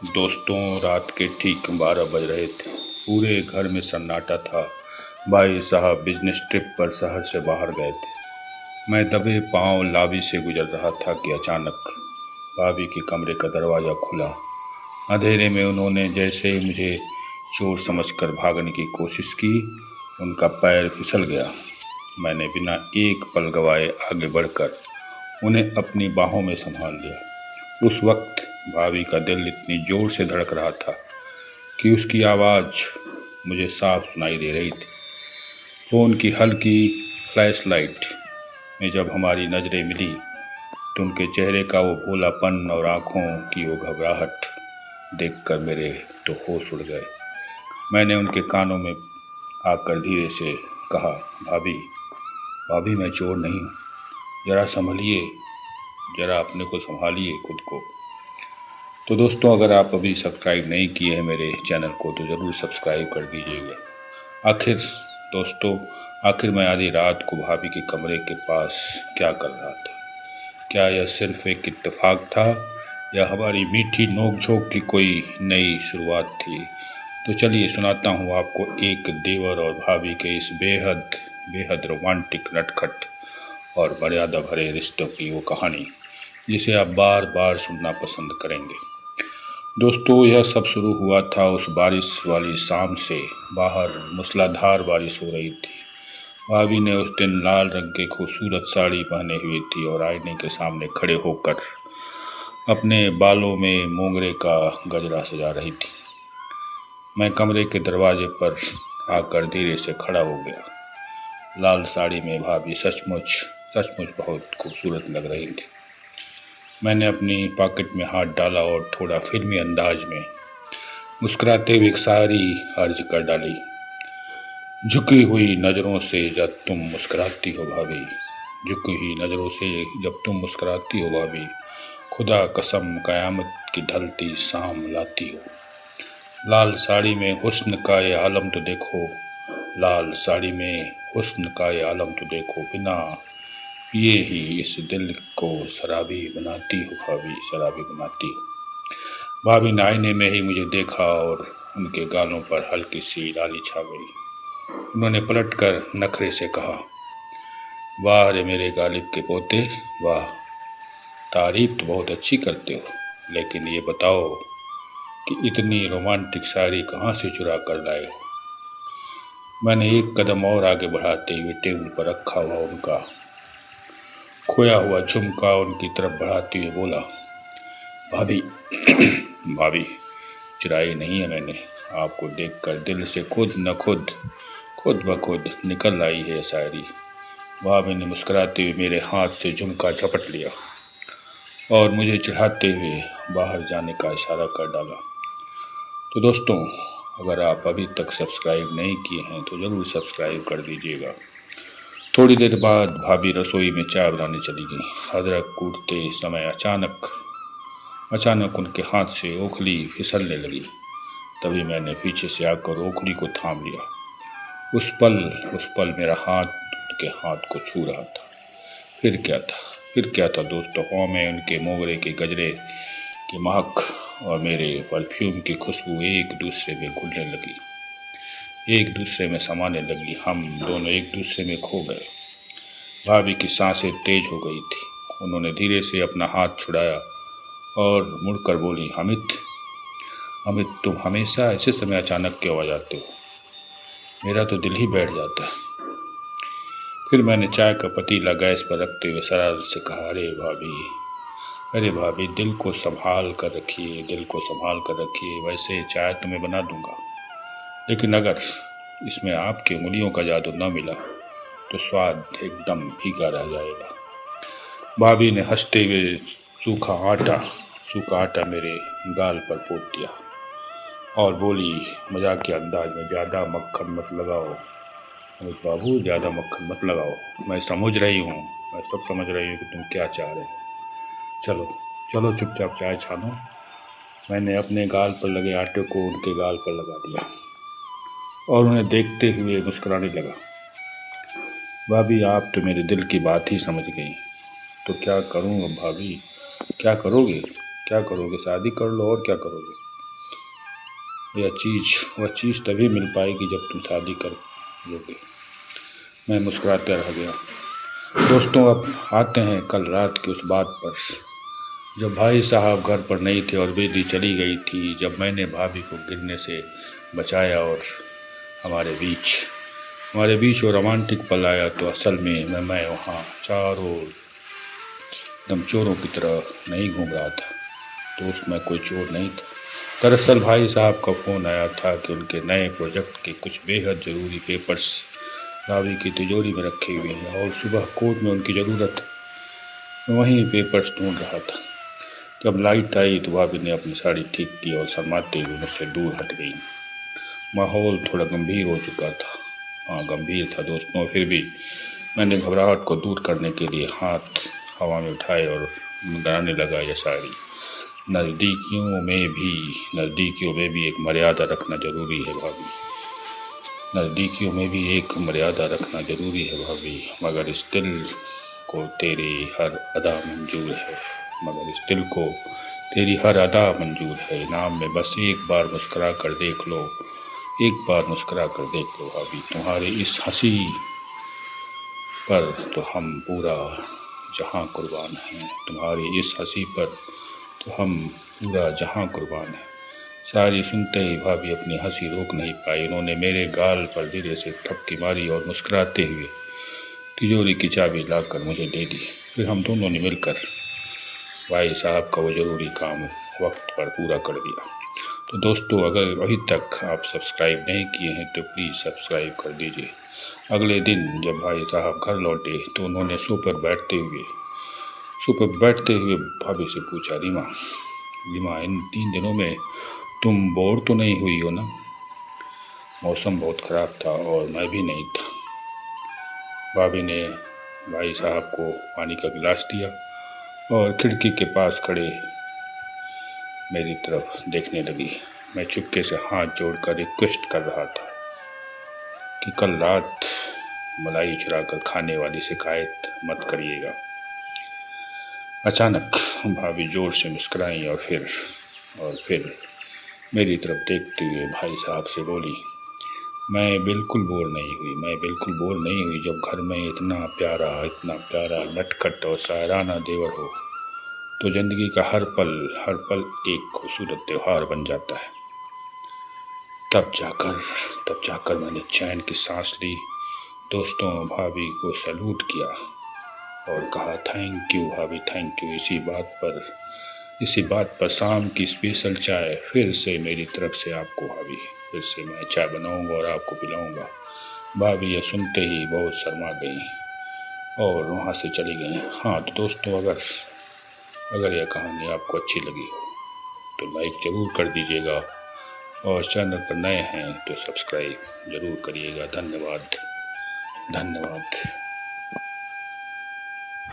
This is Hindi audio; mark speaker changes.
Speaker 1: दोस्तों, रात के ठीक 12 बज रहे थे। पूरे घर में सन्नाटा था। भाई साहब बिजनेस ट्रिप पर शहर से बाहर गए थे। मैं दबे पांव लॉबी से गुजर रहा था कि अचानक भाभी के कमरे का दरवाज़ा खुला। अंधेरे में उन्होंने जैसे ही मुझे चोर समझकर भागने की कोशिश की, उनका पैर फिसल गया। मैंने बिना एक पल गवाए आगे बढ़कर उन्हें अपनी बाहों में संभाल लिया। उस वक्त भाभी का दिल इतनी जोर से धड़क रहा था कि उसकी आवाज़ मुझे साफ सुनाई दे रही थी। फ़ोन की हल्की फ्लैश लाइट में जब हमारी नज़रें मिली तो उनके चेहरे का वो भोलापन और आँखों की वो घबराहट देखकर मेरे तो होश उड़ गए। मैंने उनके कानों में आकर धीरे से कहा, भाभी भाभी मैं चोर नहीं हूँ, ज़रा संभलिए, ज़रा अपने को संभालिए खुद को। तो दोस्तों, अगर आप अभी सब्सक्राइब नहीं किए हैं मेरे चैनल को तो ज़रूर सब्सक्राइब कर दीजिएगा। आखिर मैं आधी रात को भाभी के कमरे के पास क्या कर रहा था? क्या यह सिर्फ एक इत्तेफाक था या हमारी मीठी नोक-झोंक की कोई नई शुरुआत थी? तो चलिए सुनाता हूँ आपको एक देवर और भाभी के इस बेहद रोमांटिक, नटखट और मर्यादा भरे रिश्तों की वो कहानी, जिसे आप बार बार सुनना पसंद करेंगे। दोस्तों, यह सब शुरू हुआ था उस बारिश वाली शाम से। बाहर मूसलाधार बारिश हो रही थी। भाभी ने उस दिन लाल रंग की खूबसूरत साड़ी पहने हुई थी और आईने के सामने खड़े होकर अपने बालों में मोगरे का गजरा सजा रही थी। मैं कमरे के दरवाजे पर आकर धीरे से खड़ा हो गया। लाल साड़ी में भाभी सचमुच बहुत खूबसूरत लग रही थी। मैंने अपनी पॉकेट में हाथ डाला और थोड़ा फिल्मी अंदाज में मुस्कुराते हुए एक शायरी अर्ज कर डाली। झुकी हुई नज़रों से जब तुम मुस्कुराती हो भाभी, झुकी हुई नज़रों से जब तुम मुस्कुराती हो भाभी, खुदा कसम कयामत की ढलती शाम लाती हो। लाल साड़ी में हुस्न का ये आलम तो देखो, लाल साड़ी में हुस्न का ये आलम तो देखो, बिना पिए ही इस दिल को शराबी बनाती हो भाभी, शराबी बनाती हो। भाभी ने आईने में ही मुझे देखा और उनके गालों पर हल्की सी लाली छा गई। उन्होंने पलटकर नखरे से कहा, वाह रे मेरे गालिब के पोते वाह, तारीफ तो बहुत अच्छी करते हो, लेकिन ये बताओ कि इतनी रोमांटिक शायरी कहाँ से चुरा कर लाए हो? मैंने एक कदम और आगे बढ़ाते हुए टेबल पर रखा हुआ उनका खोया हुआ झुमका उनकी तरफ बढ़ाते हुए बोला, भाभी भाभी चुराई नहीं है मैंने, आपको देखकर दिल से खुद ब खुद निकल आई है शायरी। भाभी ने मुस्कुराते हुए मेरे हाथ से झुमका झपट लिया और मुझे चढ़ाते हुए बाहर जाने का इशारा कर डाला। तो दोस्तों, अगर आप अभी तक सब्सक्राइब नहीं किए हैं तो ज़रूर सब्सक्राइब कर दीजिएगा। थोड़ी देर बाद भाभी रसोई में चाय बनाने चली गई। अदरक कूटते समय अचानक उनके हाथ से ओखली फिसलने लगी। तभी मैंने पीछे से आकर ओखली को थाम लिया। उस पल मेरा हाथ उनके हाथ को छू रहा था। फिर क्या था दोस्तों, हवा में उनके मोगरे के गजरे की महक और मेरे परफ्यूम की खुशबू एक दूसरे में घुलने लगी, एक दूसरे में समाने लगी। हम दोनों एक दूसरे में खो गए। भाभी की सांसें तेज हो गई थी। उन्होंने धीरे से अपना हाथ छुड़ाया और मुड़कर बोली, अमित तुम हमेशा ऐसे समय अचानक क्यों आ जाते हो? मेरा तो दिल ही बैठ जाता है। फिर मैंने चाय का पतीला गैस पर रखते हुए शरारत से कहा, अरे भाभी दिल को संभाल कर रखिए, वैसे चाय तो मैं बना दूंगा, लेकिन अगर इसमें आपकी उंगलियों का जादू न मिला तो स्वाद एकदम फीका रह जाएगा। भाभी ने हंसते हुए सूखा आटा मेरे गाल पर पोत दिया और बोली मजाक के अंदाज में, ज़्यादा मक्खन मत लगाओ अमित बाबू, ज़्यादा मक्खन मत लगाओ। मैं सब समझ रही हूँ कि तुम क्या चाह रहे हो। चलो चुपचाप चाय छानो। मैंने अपने गाल पर लगे आटे को उनके गाल पर लगा दिया और उन्हें देखते हुए मुस्कुराने लगा। भाभी आप तो मेरे दिल की बात ही समझ गई। तो क्या करूँ अब भाभी? क्या करोगे? शादी कर लो और क्या करोगे? वह चीज़ तभी मिल पाएगी जब तुम शादी कर लोगे। मैं मुस्कुराते रह गया। दोस्तों, अब आते हैं कल रात की उस बात पर जब भाई साहब घर पर नहीं थे और बिजली चली गई थी, जब मैंने भाभी को गिरने से बचाया और हमारे बीच वो रोमांटिक पल आया, तो असल में मैं वहाँ चारों एकदम चोरों की तरह नहीं घूम रहा था। दोस्त, मैं कोई चोर नहीं था। दरअसल भाई साहब का फ़ोन आया था कि उनके नए प्रोजेक्ट के कुछ बेहद ज़रूरी पेपर्स रावी की तिजोरी में रखे हुए हैं और सुबह कोर्ट में उनकी ज़रूरत है। मैं वहीं पेपर्स ढूंढ रहा था। जब लाइट आई तो भाभी ने अपनी साड़ी ठीक की और शर्माते हुए मुझसे दूर हट गई। माहौल थोड़ा गंभीर हो चुका था। हाँ, गंभीर था दोस्तों। फिर भी मैंने घबराहट को दूर करने के लिए हाथ हवा में उठाए और गाने लगा ये शायरी। नज़दीकियों में भी एक मर्यादा रखना ज़रूरी है भाभी। नज़दीकियों में भी एक मर्यादा रखना ज़रूरी है भाभी। मगर इस दिल को तेरी हर अदा मंजूर है। इनाम में बस एक बार मुस्कुरा कर देख लो। भाभी, तुम्हारी इस हंसी पर तो हम पूरा जहां कुर्बान हैं। सारी सुनते ही भाभी अपनी हंसी रोक नहीं पाई। उन्होंने मेरे गाल पर धीरे से थपकी मारी और मुस्कुराते हुए तिजोरी की चाबी लाकर मुझे दे दी। फिर हम दोनों ने मिलकर भाई साहब का वो ज़रूरी काम वक्त पर पूरा कर दिया। तो दोस्तों, अगर अभी तक आप सब्सक्राइब नहीं किए हैं तो प्लीज़ सब्सक्राइब कर दीजिए। अगले दिन जब भाई साहब घर लौटे तो उन्होंने सोफे पर बैठते हुए भाभी से पूछा, रीमा, इन 3 दिनों में तुम बोर तो नहीं हुई हो ना? मौसम बहुत ख़राब था और मैं भी नहीं था। भाभी ने भाई साहब को पानी का गिलास दिया और खिड़की के पास खड़े मेरी तरफ देखने लगी। मैं चुपके से हाथ जोड़कर रिक्वेस्ट कर रहा था कि कल रात मलाई चुराकर खाने वाली शिकायत मत करिएगा। अचानक भाभी जोर से मुस्कुराई और फिर मेरी तरफ देखते हुए भाई साहब से बोली, मैं बिल्कुल बोर नहीं हुई। जब घर में इतना प्यारा नटखट और शायराना देवर हो तो ज़िंदगी का हर पल एक खूबसूरत त्योहार बन जाता है। तब जाकर मैंने चैन की सांस ली। दोस्तों, भाभी को सैल्यूट किया और कहा, थैंक यू भाभी, थैंक यू। इसी बात पर शाम की स्पेशल चाय फिर से मेरी तरफ से आपको भाभी। फिर से मैं चाय बनाऊंगा और आपको पिलाऊंगा। भाभी यह सुनते ही बहुत शर्मा गई और वहाँ से चली गई। हाँ, तो दोस्तों, अगर यह कहानी आपको अच्छी लगी हो तो लाइक ज़रूर कर दीजिएगा और चैनल पर नए हैं तो सब्सक्राइब ज़रूर करिएगा। धन्यवाद।